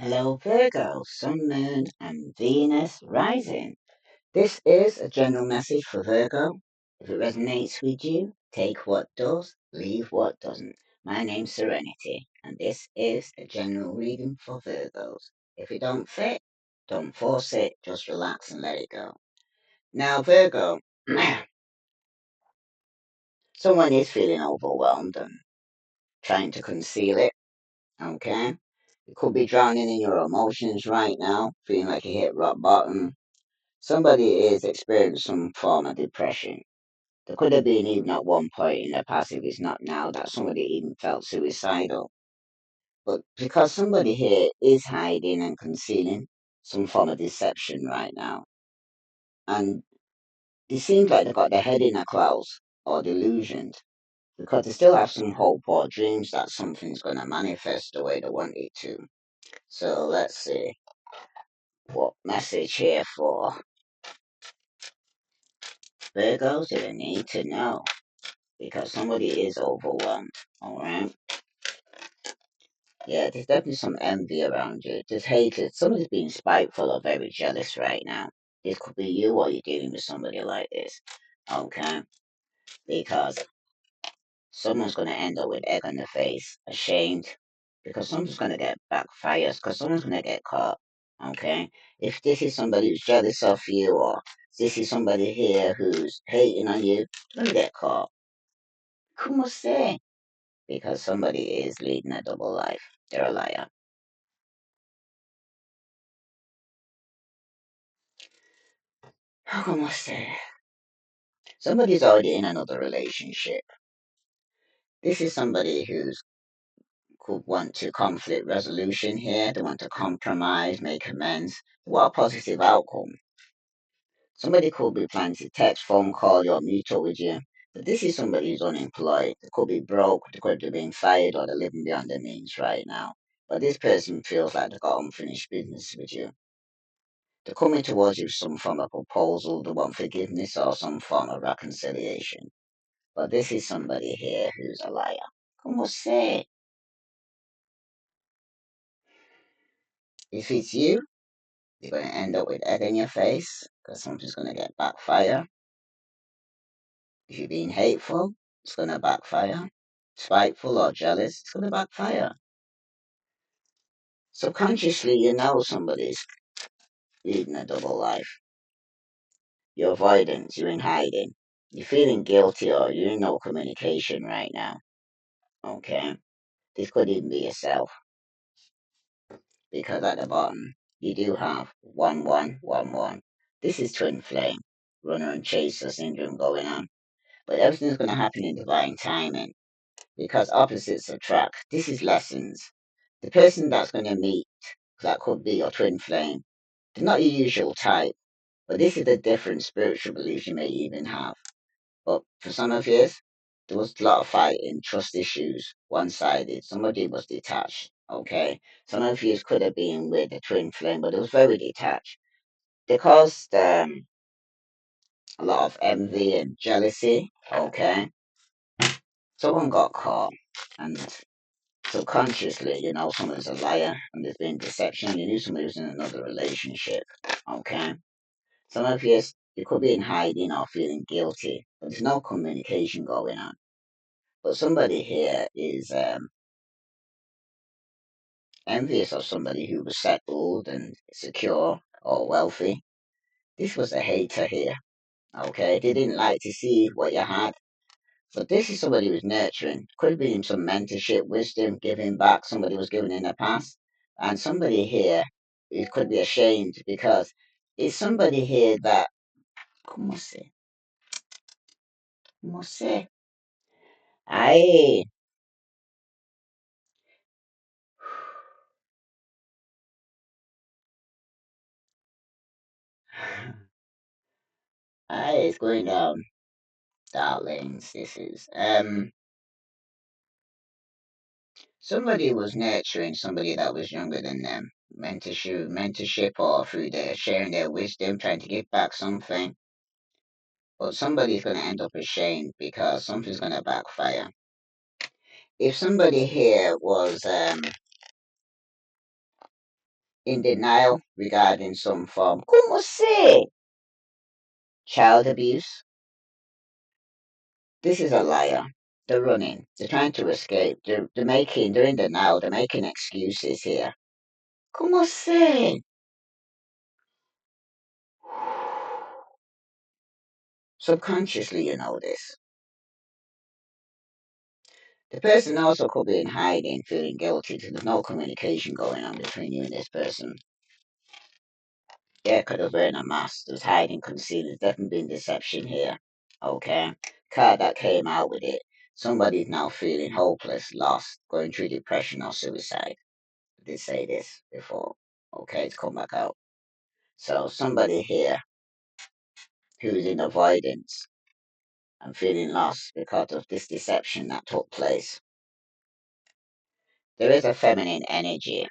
Hello, Virgo, Sun, Moon, and Venus rising. This is a general message for Virgo. If it resonates with you, take what does, leave what doesn't. My name's Serenity, and this is a general reading for Virgos. If it don't fit, don't force it, just relax and let it go. Now, Virgo, someone is feeling overwhelmed and trying to conceal it, okay? You could be drowning in your emotions right now, feeling like you hit rock bottom. Somebody is experiencing some form of depression. There could have been even at one point in the past, if it's not now, that somebody even felt suicidal. But because somebody here is hiding and concealing some form of deception right now, and it seems like they've got their head in a clouds or delusioned, because they still have some hope or dreams that something's going to manifest the way they want it to. So let's see what message here for Virgos do they need to know, because somebody is overwhelmed. All right. Yeah, there's definitely some envy around you. There's hatred. Somebody's being spiteful or very jealous right now. This could be you or you're dealing with somebody like this. Okay? Because someone's going to end up with egg on the face, ashamed, because someone's going to get backfires, because someone's going to get caught. Okay? If this is somebody who's jealous of you, or this is somebody here who's hating on you, you're going to get caught. Como say? Because somebody is leading a double life. They're a liar. Como say? Somebody's already in another relationship. This is somebody who's could want to conflict resolution here. They want to compromise, make amends. What a positive outcome. Somebody could be planning to text, phone call, or meet up with you. But this is somebody who's unemployed. They could be broke, they could be being fired, or they're living beyond their means right now. But this person feels like they've got unfinished business with you. They're coming towards you with some form of proposal, they want forgiveness or some form of reconciliation. But this is somebody here who's a liar. Como say? If it's you, you're going to end up with egg in your face because something's going to get backfire. If you're being hateful, it's going to backfire. Spiteful or jealous, it's going to backfire. Subconsciously, you know somebody's leading a double life. You're avoidance, you're in hiding. You're feeling guilty or you're in no communication right now. Okay? This could even be yourself, because at the bottom you do have 1111. This is twin flame, runner and chaser syndrome going on. But everything's going to happen in divine timing, because opposites attract. This is lessons. The person that's going to meet, that could be your twin flame, they're not your usual type, but this is the different spiritual beliefs you may even have. But for some of you, there was a lot of fighting, trust issues, one sided. Somebody was detached, okay? Some of you could have been with a twin flame, but it was very detached. They caused a lot of envy and jealousy, okay? Someone got caught, and subconsciously, you know, someone's a liar, and there's been deception. You knew somebody was in another relationship, okay? Some of you could be in hiding or feeling guilty, but there's no communication going on. But somebody here is envious of somebody who was settled and secure or wealthy. This was a hater here, okay? They didn't like to see what you had. But this is somebody who's nurturing. Could have been some mentorship, wisdom, giving back somebody was given in the past. And somebody here who could be ashamed, because it's somebody here that, como se, como se, ay, ay, it's going down, darlings. This is somebody was nurturing somebody that was younger than them. Mentorship, or through their sharing their wisdom, trying to give back something. But somebody's going to end up ashamed because something's going to backfire. If somebody here was in denial regarding some form. ¿Cómo sé? Child abuse. This is a liar. They're running. They're trying to escape. They're in denial. They're making excuses here. ¿Cómo sé? Subconsciously, you know this. The person also could be in hiding, feeling guilty. There's no communication going on between you and this person. Yeah, could have wearing a mask. There's hiding, concealing. There's definitely been deception here. Okay. Card that came out with it. Somebody's now feeling hopeless, lost, going through depression or suicide. I did say this before. Okay, it's come back out. So somebody here who's in avoidance and feeling lost because of this deception that took place. There is a feminine energy.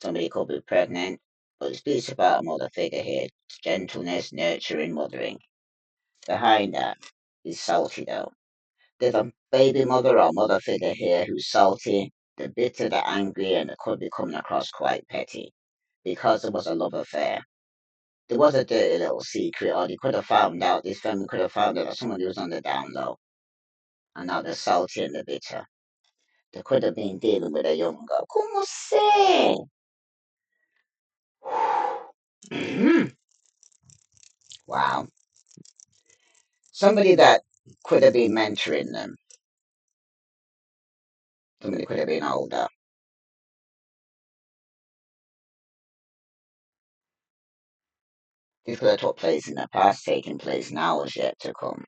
Somebody could be pregnant, but it speaks about a mother figure here. It's gentleness, nurturing, mothering. Behind that is salty though. There's a baby mother or mother figure here who's salty. The bitter, the angry, and it could be coming across quite petty because there was a love affair. There was a dirty little secret, or they could have found out, this family could have found out that somebody was on the down low, and now they're salty and the bitter. They could have been dealing with a young girl. ¿Cómo sé? Mhm. Wow. Somebody that could have been mentoring them. Somebody could have been older. This could have took place in the past, taking place now is yet to come.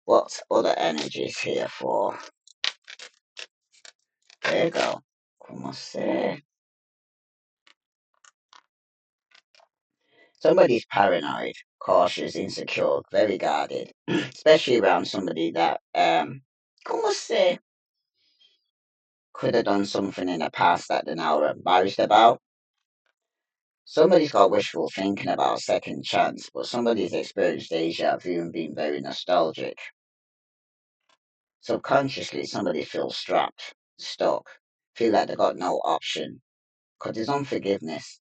What other energies here for? There you go. ¿Cómo sé? Somebody's paranoid, cautious, insecure, very guarded, especially around somebody that ¿cómo sé? Could have done something in the past that they're now embarrassed about. Somebody's got wishful thinking about a second chance, but somebody's experienced deja vu and been very nostalgic. Subconsciously, somebody feels strapped, stuck, feel like they've got no option, because there's unforgiveness.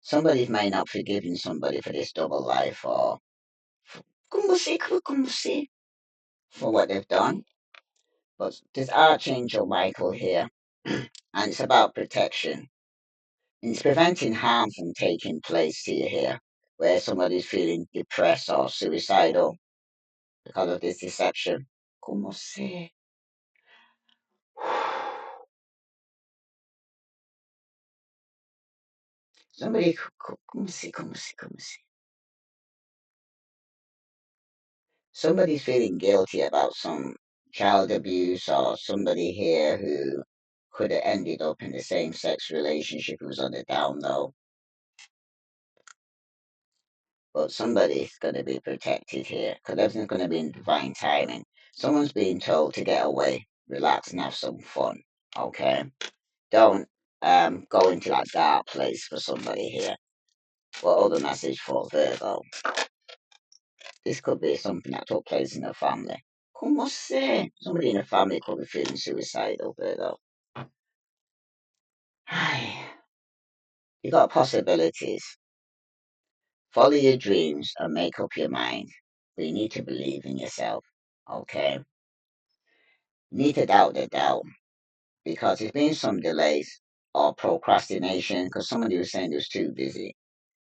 Somebody may not forgiving somebody for this double life or como si, for what they've done. But there's Archangel Michael here, and it's about protection. And it's preventing harm from taking place to you here, where somebody's feeling depressed or suicidal because of this deception. Como se? Somebody, como se? Somebody's feeling guilty about some child abuse or somebody here who could have ended up in the same sex relationship who's on the down low. But somebody's going to be protected here because everything's going to be in divine timing. Someone's being told to get away, relax, and have some fun. Okay, don't go into that dark place for somebody here. What other message for Virgo? This could be something that took place in a family. Como se? Somebody in a family could be feeling suicidal, Virgo. You got possibilities. Follow your dreams and make up your mind. But you need to believe in yourself. Okay? You need to doubt the doubt because there's been some delays or procrastination because somebody was saying they was too busy.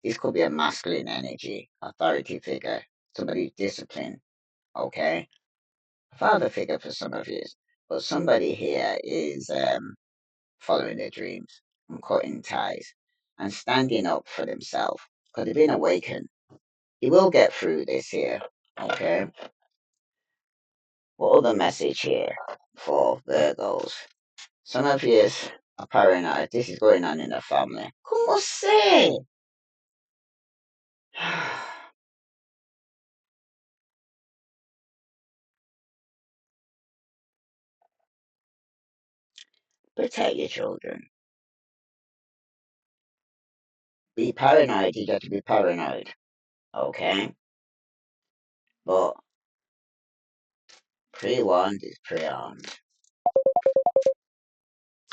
This could be a masculine energy, authority figure, somebody disciplined. Okay? A father figure for some of you. But somebody here is following their dreams and cutting ties and standing up for themselves because they've been awakened. You will get through this here. Okay? What other message here for Virgos? Some of you are paranoid. This is going on in the family. ¿Cómo sé? Protect your children. Be paranoid. You got to be paranoid. Okay? But pre-warned is pre-armed.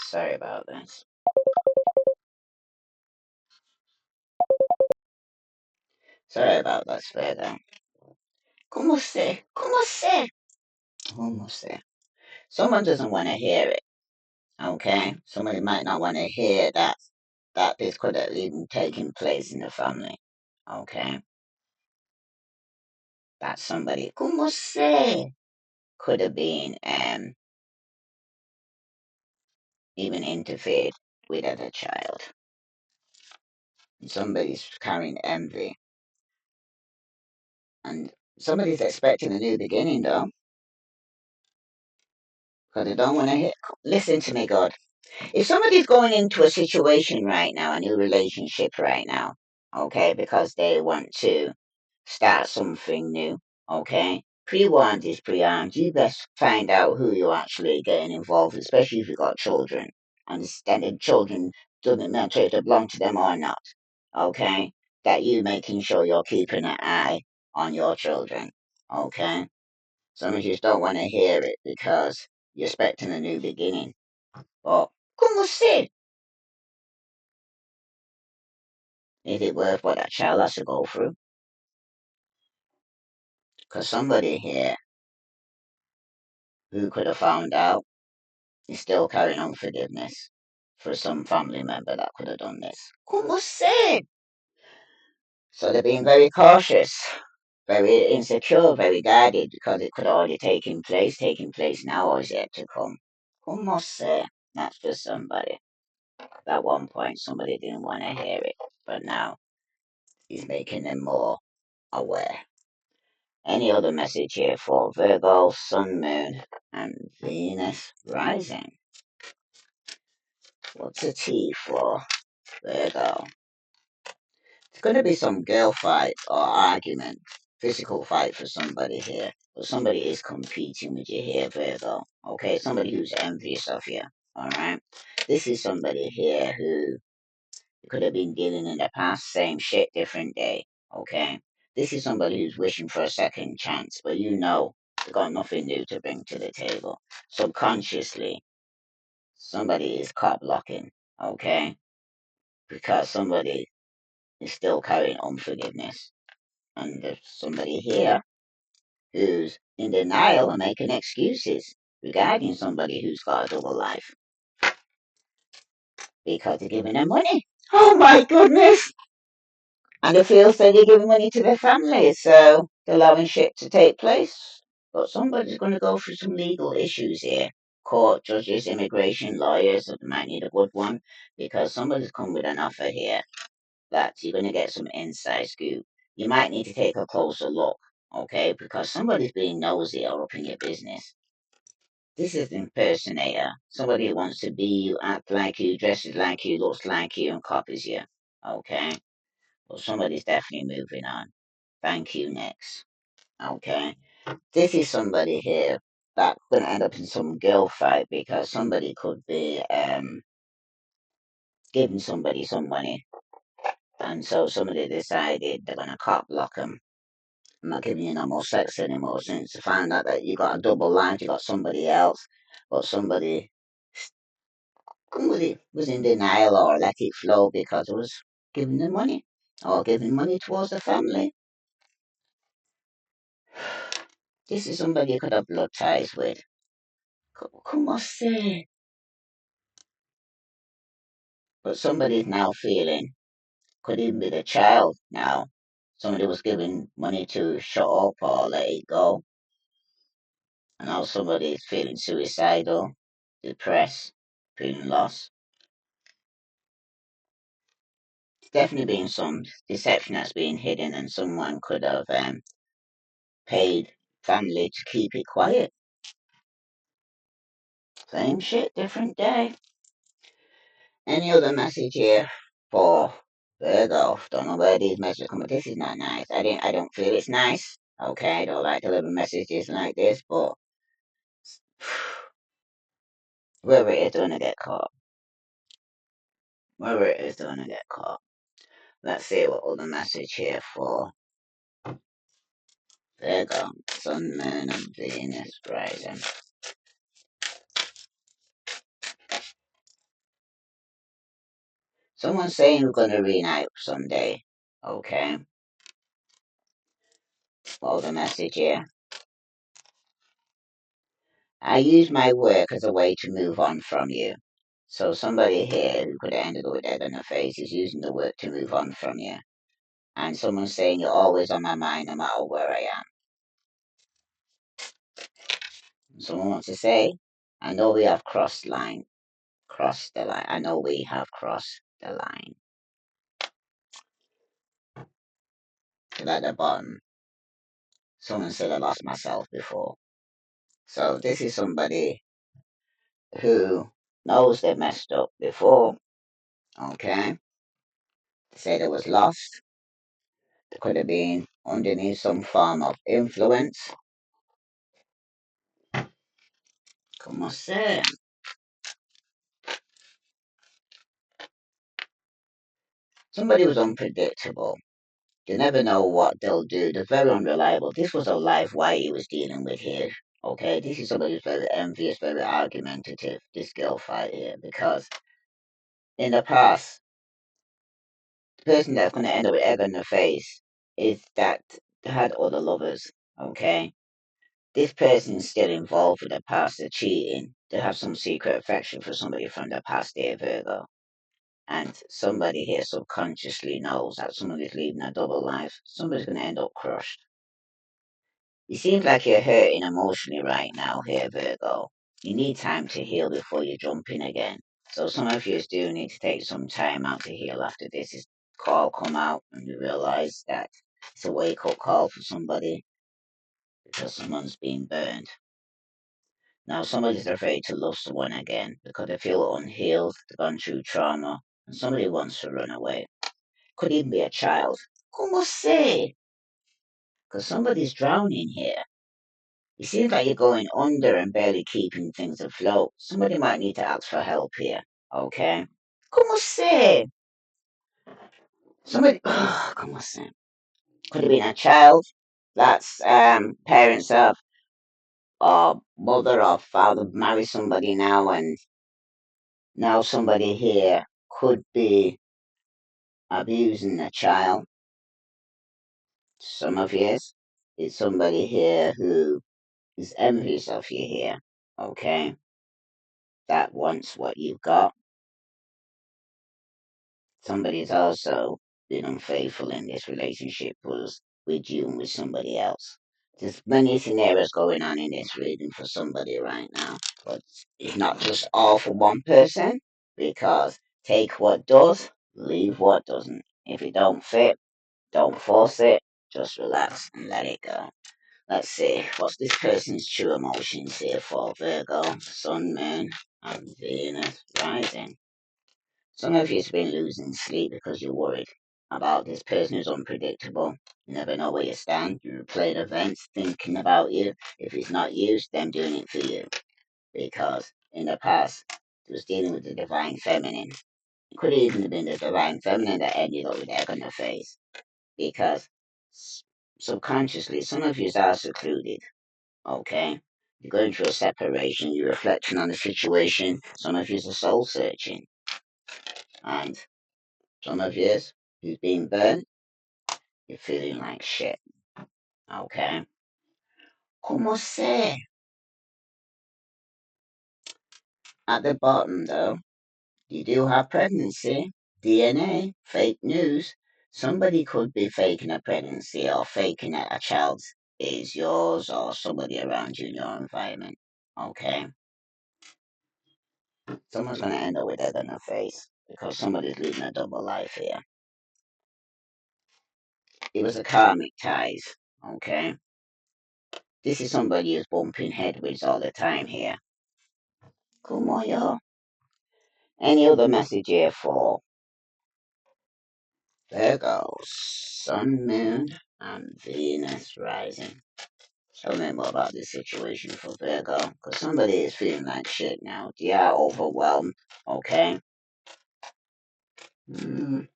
Sorry about this. Sorry about that, Virgo. ¿Cómo sé? ¿Cómo sé? ¿Cómo sé? Someone doesn't want to hear it. Okay, somebody might not want to hear that this could have even taken place in the family. Okay, that somebody, ¿cómo sé? Could have been even interfered with as a child. Somebody's carrying envy, and somebody's expecting a new beginning though, because they don't want to hear. Listen to me, God. If somebody's going into a situation right now, a new relationship right now, okay, because they want to start something new, okay, pre-warned is pre-armed. You best find out who you're actually getting involved with, especially if you've got children. Understanding children doesn't matter if they belong to them or not, okay, that you making sure you're keeping an eye on your children, okay. Some of you just don't want to hear it because you're expecting a new beginning. But, como sé? Is it worth what that child has to go through? Because somebody here who could have found out is still carrying on forgiveness for some family member that could have done this. Como sé? So they're being very cautious, very insecure, very guarded because it could have already taking place now or is yet to come. Como sé? That's for somebody. At one point, somebody didn't want to hear it, but now he's making them more aware. Any other message here for Virgo, Sun, Moon, and Venus rising? What's a T for Virgo? It's going to be some girl fight or argument, physical fight for somebody here. But somebody is competing with you here, Virgo. Okay, somebody who's envious of you. Alright? This is somebody here who could have been dealing in the past, same shit, different day. Okay? This is somebody who's wishing for a second chance, but you know they got nothing new to bring to the table. Subconsciously, somebody is cop blocking, okay? Because somebody is still carrying unforgiveness. And there's somebody here who's in denial and making excuses regarding somebody who's got a double life because they're giving them money. Oh my goodness! And they feel so they're giving money to their families, so they're allowing shit to take place. But somebody's going to go through some legal issues here. Court, judges, immigration, lawyers, so they might need a good one because somebody's come with an offer here that you're going to get some inside scoop. You might need to take a closer look, okay? Because somebody's being nosy or up in your business. This is an impersonator. Somebody who wants to be you, act like you, dresses like you, looks like you, and copies you, okay? Well, somebody's definitely moving on. Thank you, next. Okay. This is somebody here that's going to end up in some girl fight because somebody could be giving somebody some money. And so somebody decided they're going to cop block them. I'm not giving you no more sex anymore since you found out that you got a double life, you got somebody else, but somebody was in denial or let it flow because it was giving them money or giving money towards the family. This is somebody you could have blood ties with. Como say? But somebody's now feeling, could even be the child now. Somebody was giving money to shut up or let it go. And now somebody is feeling suicidal, depressed, feeling lost. There's definitely been some deception that's been hidden, and someone could have paid family to keep it quiet. Same shit, different day. Any other message here for Virgo? Don't know where these messages come, but this is not nice. I don't feel it's nice. Okay, I don't like delivering messages like this, but whoever it is, they're gonna get caught. Whoever it is, they're gonna get caught. Let's see what other message here for Virgo, Sun, Moon, and Venus rising. Someone's saying we're gonna reunite someday. Okay. Well, the message here. I use my work as a way to move on from you. So somebody here who could have ended up with dead in the face is using the work to move on from you. And someone's saying you're always on my mind no matter where I am. Someone wants to say, I know we have crossed the line. I know we have crossed the line. So at the bottom, someone said I lost myself before. So this is somebody who knows they messed up before. Okay. They said it was lost. It could have been underneath some form of influence. Come on, say. Somebody was unpredictable. You never know what they'll do. They're very unreliable. This was a life why he was dealing with here. Okay, this is somebody who's very envious, very argumentative. This girl fight here because in the past, the person that's going to end up with egg on the face is that had other lovers. Okay, this person's still involved with the past. They're cheating. They have some secret affection for somebody from the past. They're Virgo. And somebody here subconsciously knows that somebody's leading a double life. Somebody's going to end up crushed. It seems like you're hurting emotionally right now here, Virgo. You need time to heal before you jump in again. So some of you do need to take some time out to heal after this call come out and you realize that it's a wake up call for somebody because someone's been burned. Now somebody's afraid to love someone again because they feel unhealed, they've gone through trauma, and somebody wants to run away. Could even be a child. Como say? Because somebody's drowning here. It seems like you're going under and barely keeping things afloat. Somebody might need to ask for help here. Okay? Como say? Somebody, como say? Could have been a child that's parents of or mother or father marry somebody now, and now somebody here could be abusing a child. Some of you is somebody here who is envious of you here. Okay? That wants what you've got. Somebody's also been unfaithful in this relationship was with you and with somebody else. There's many scenarios going on in this reading for somebody right now, but it's not just all for one person because take what does, leave what doesn't. If it don't fit, don't force it, just relax and let it go. Let's see, what's this person's true emotions here for Virgo, Sun, Moon, and Venus rising? Some of you've been losing sleep because you're worried about this person who's unpredictable. You never know where you stand. You replay events thinking about you. If it's not you, it's them doing it for you. Because in the past, it was dealing with the divine feminine. It could even have been the divine feminine that ended up with egg on the face. Because subconsciously, some of you are secluded. Okay? You're going through a separation. You're reflecting on the situation. Some of you are soul searching. And some of you who's been burnt, you're feeling like shit. Okay? Como say? At the bottom, though, you do have pregnancy, DNA, fake news. Somebody could be faking a pregnancy or faking that a child is yours or somebody around you in your environment. Okay? Someone's going to end up with that on their face because somebody's living a double life here. It was a karmic ties. Okay? This is somebody who's bumping headways all the time here. Como yo? Any other message here for Virgo, Sun, Moon, and Venus rising? Tell me more about this situation for Virgo, because somebody is feeling like shit now. They are overwhelmed, okay? You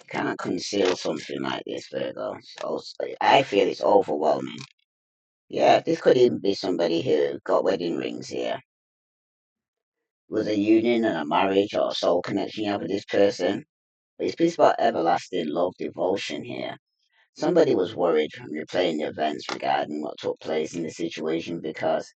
cannot conceal something like this, Virgo. So I feel it's overwhelming. Yeah, this could even be somebody who got wedding rings here. Was a union and a marriage or a soul connection you have with this person. But it speaks about everlasting love, devotion here. Somebody was worried from replaying the events regarding what took place in the situation because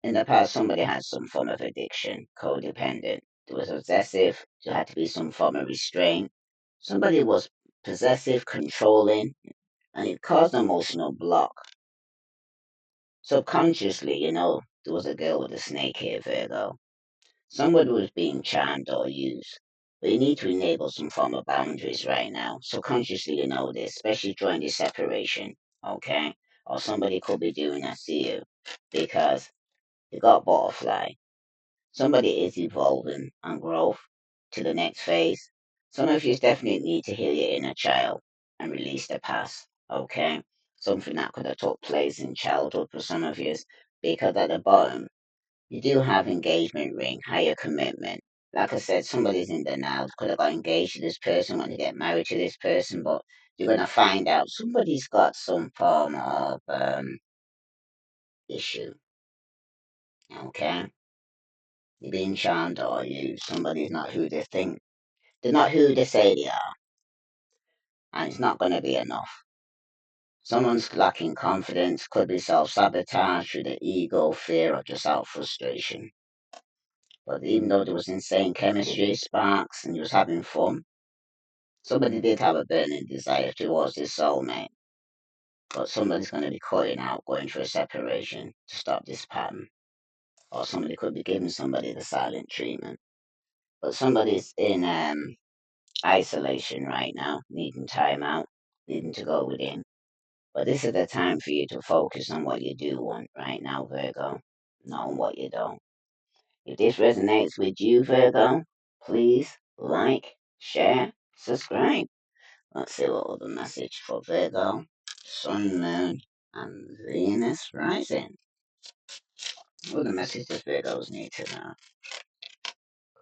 in the past somebody had some form of addiction, codependent. It was obsessive. There had to be some form of restraint. Somebody was possessive, controlling, and it caused an emotional block. Subconsciously, there was a girl with a snake here, Virgo. Somebody was being charmed or used. But you need to enable some form of boundaries right now. Subconsciously, you know this, especially during this separation, okay? Or somebody could be doing that to you because you got butterfly. Somebody is evolving and growth to the next phase. Some of you definitely need to heal your inner child and release the past, okay? Something that could have took place in childhood for some of you, because at the bottom, you do have engagement ring, higher commitment. Like I said, somebody's in the now, could have got engaged to this person, want to get married to this person, but you're going to find out somebody's got some form of issue, okay? You're being charmed or you, somebody's not who they think. They're not who they say they are, and it's not going to be enough. Someone's lacking confidence, could be self sabotage through the ego, fear, or just out frustration. But even though there was insane chemistry, sparks, and you was having fun, somebody did have a burning desire towards his soulmate. But somebody's going to be cutting out, going through a separation to stop this pattern. Or somebody could be giving somebody the silent treatment. But somebody's in isolation right now, needing time out, needing to go within. But this is the time for you to focus on what you do want right now, Virgo, not on what you don't. If this resonates with you, Virgo, please like, share, subscribe. Let's see what other message for Virgo, Sun, Moon, and Venus rising. What other message does Virgos need to know?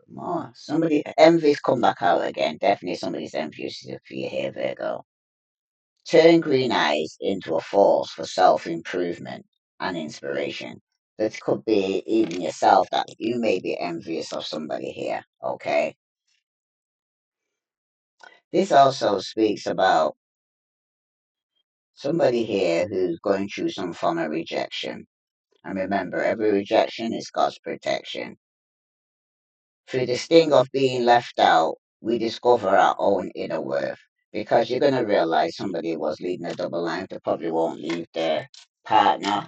More. Somebody, envy's come back out again. Definitely somebody's envious for you here, Virgo. Turn green eyes into a force for self improvement and inspiration. This could be even yourself that you may be envious of somebody here, okay? This also speaks about somebody here who's going through some form of rejection. And remember, every rejection is God's protection. Through the sting of being left out, we discover our own inner worth. Because you're going to realize somebody was leading a double life, they probably won't leave their partner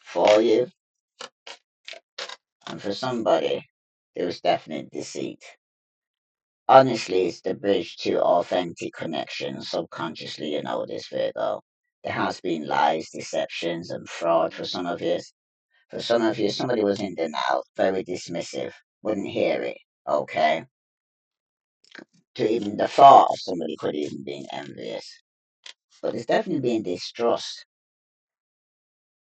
for you. And for somebody, there was definite deceit. Honestly, it's the bridge to authentic connection. Subconsciously, you know this, Virgo. There has been lies, deceptions, and fraud for some of you. For some of you, somebody was in denial, very dismissive, wouldn't hear it, okay? To even the thought of somebody could even be envious. But there's definitely been distrust.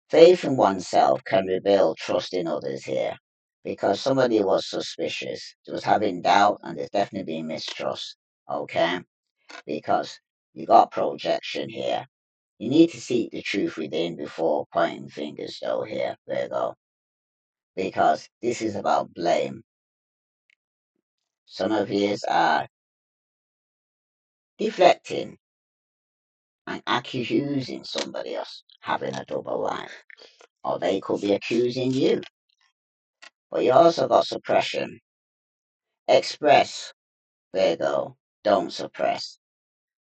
Faith in oneself can rebuild trust in others here. Because somebody was suspicious, there was having doubt, and there's definitely been mistrust, okay? Because you got projection here. You need to seek the truth within before pointing fingers, though, here, Virgo. Because this is about blame. Some of you are deflecting and accusing somebody else having a double life, or they could be accusing you. But you also got suppression. Express, Virgo, don't suppress.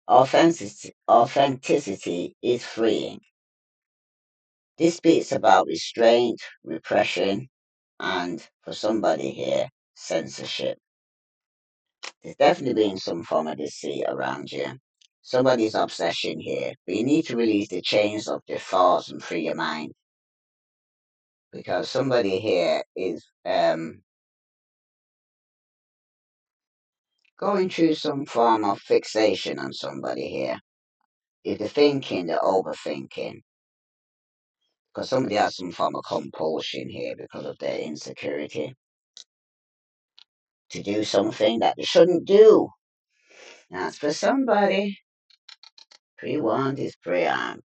Authenticity is freeing. This speaks about restraint, repression, and for somebody here, censorship. There's definitely been some form of deceit around you. Somebody's obsession here, but you need to release the chains of your thoughts and free your mind. Because somebody here is going through some form of fixation on somebody here. If they're thinking, they're overthinking. Because somebody has some form of compulsion here because of their insecurity to do something that they shouldn't do. That's for somebody. Pre-warned is pre-armed.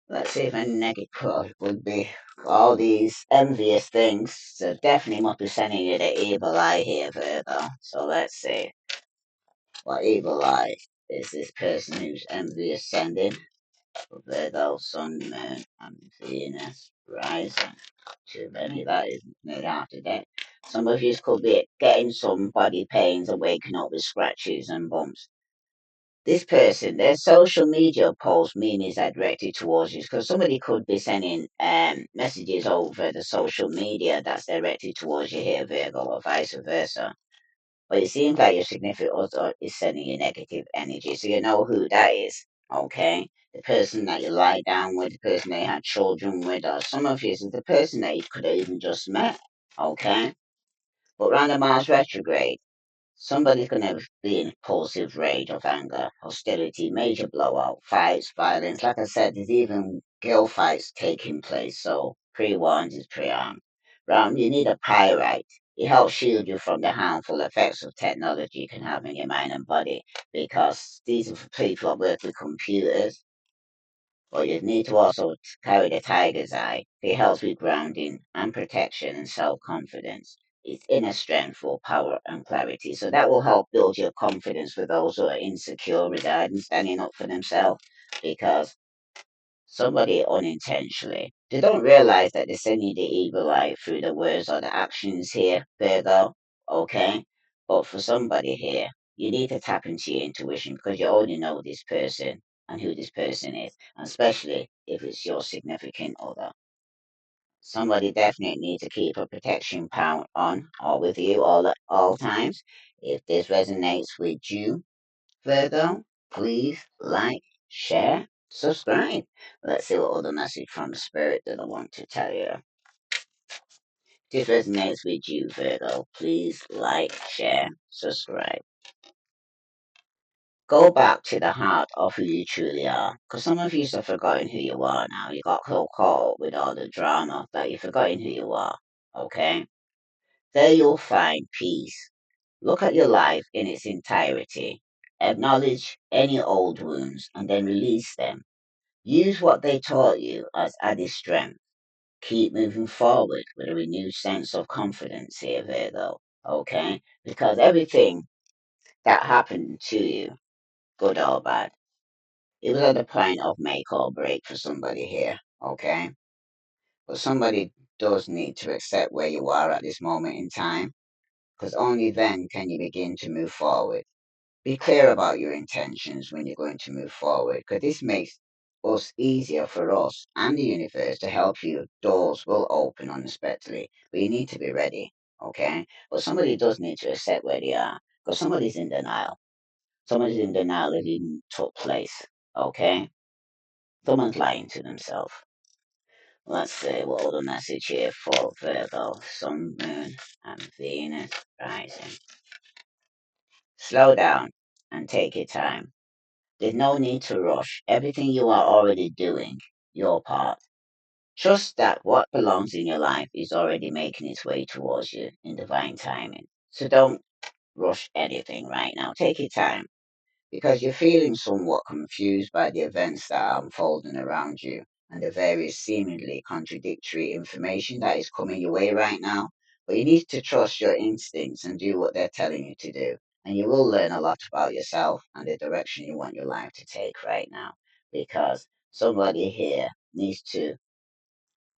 Let's see if a negative would be all these envious things. So definitely must be sending you the evil eye here, Virgo. So let's see. What evil eye is this person who's envious sending? For Virgo, Sun, Moon, and Venus rising. Too many, that isn't it after that. Some of you could be getting some body pains and waking up with scratches and bumps. This person, their social media posts, memes are directed towards you because somebody could be sending messages over the social media that's directed towards you here, Virgo, or vice versa. But it seems like your significant other is sending you negative energy, so you know who that is, okay? The person that you lie down with, the person that you had children with, or some of you is the person that you could have even just met, okay? But random Mars retrograde. Somebody's going to be in impulsive rage of anger, hostility, major blowout, fights, violence. Like I said, there's even girl fights taking place. So pre-warned is pre-armed. Round, you need a pyrite. It helps shield you from the harmful effects of technology you can have in your mind and body because these are for people that work with computers, but you need to also carry the tiger's eye. It helps with grounding and protection and self confidence. It's inner strength for power and clarity. So that will help build your confidence for those who are insecure regarding standing up for themselves because somebody unintentionally, they don't realize that they're sending the evil eye through the words or the actions here, Virgo, okay? But for somebody here, you need to tap into your intuition because you only know this person and who this person is, and especially if it's your significant other. Somebody definitely needs to keep a protection pound on or with you all times. If this resonates with you, Virgo, please like, share, subscribe. Let's see what other message from Spirit that I want to tell you. If this resonates with you, Virgo, please like, share, subscribe. Go back to the heart of who you truly are. Because some of you have forgotten who you are now. You got so caught up with all the drama that you've forgotten who you are. Okay? There you'll find peace. Look at your life in its entirety. Acknowledge any old wounds and then release them. Use what they taught you as added strength. Keep moving forward with a renewed sense of confidence here, Virgo. Okay? Because everything that happened to you, good or bad, it was at the point of make or break for somebody here. Okay? But somebody does need to accept where you are at this moment in time, because only then can you begin to move forward. Be clear about your intentions when you're going to move forward, because this makes us easier for us and the universe to help you. Doors will open unexpectedly, but you need to be ready, okay? But somebody does need to accept where they are, because somebody's in denial. Somebody's in denial that it didn't took place, okay? Someone's lying to themselves. Let's see what other message here for Virgo, Sun, Moon, and Venus rising. Slow down and take your time. There's no need to rush. Everything you are already doing, your part. Trust that what belongs in your life is already making its way towards you in divine timing. So don't rush anything right now. Take your time because you're feeling somewhat confused by the events that are unfolding around you and the various seemingly contradictory information that is coming your way right now. But you need to trust your instincts and do what they're telling you to do. And you will learn a lot about yourself and the direction you want your life to take right now. Because somebody here needs to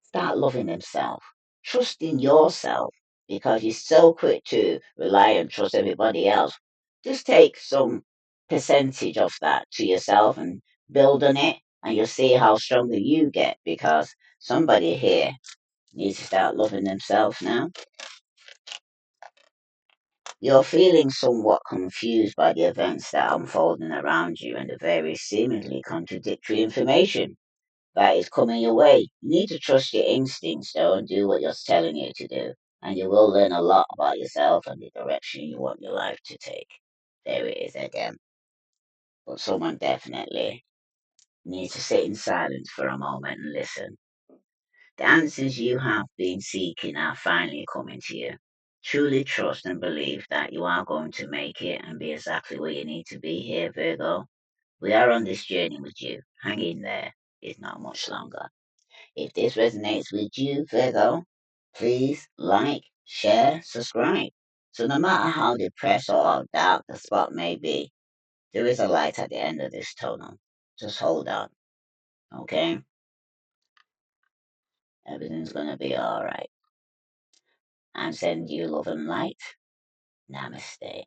start loving themselves, trusting yourself, because you're so quick to rely and trust everybody else. Just take some percentage of that to yourself and build on it, and you'll see how stronger you get because somebody here needs to start loving themselves now. You're feeling somewhat confused by the events that are unfolding around you and the very seemingly contradictory information that is coming your way. You need to trust your instincts though and do what you're telling you to do. And you will learn a lot about yourself and the direction you want your life to take. There it is again. But someone definitely needs to sit in silence for a moment and listen. The answers you have been seeking are finally coming to you. Truly trust and believe that you are going to make it and be exactly where you need to be here, Virgo. We are on this journey with you. Hang in there. It's not much longer. If this resonates with you, Virgo, please like, share, subscribe. So no matter how depressed or dark the spot may be, There is a light at the end of this tunnel. Just hold on, okay? Everything's gonna be all right. I'm sending you love and light. Namaste.